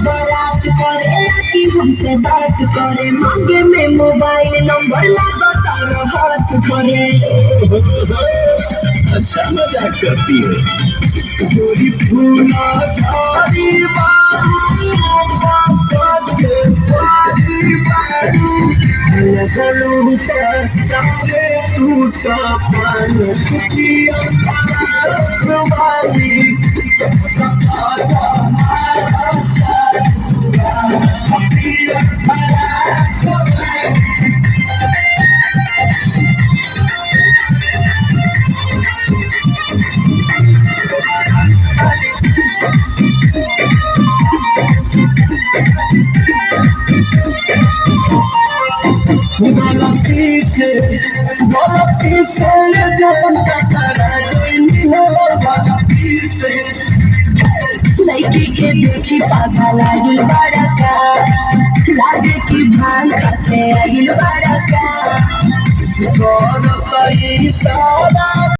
बारात करे कि हमसे बात करे, मांगे में मोबाइल नंबर लगा तारा हाथ धरे। अच्छा मजाक करती है। गोरी फूला झाड़ी लगलू सारे टूटा पानी गलती से जब लड़की के देखी पापा लागिल बड़ा का, लागे की भांग खाते आगिल बड़ा का। सारा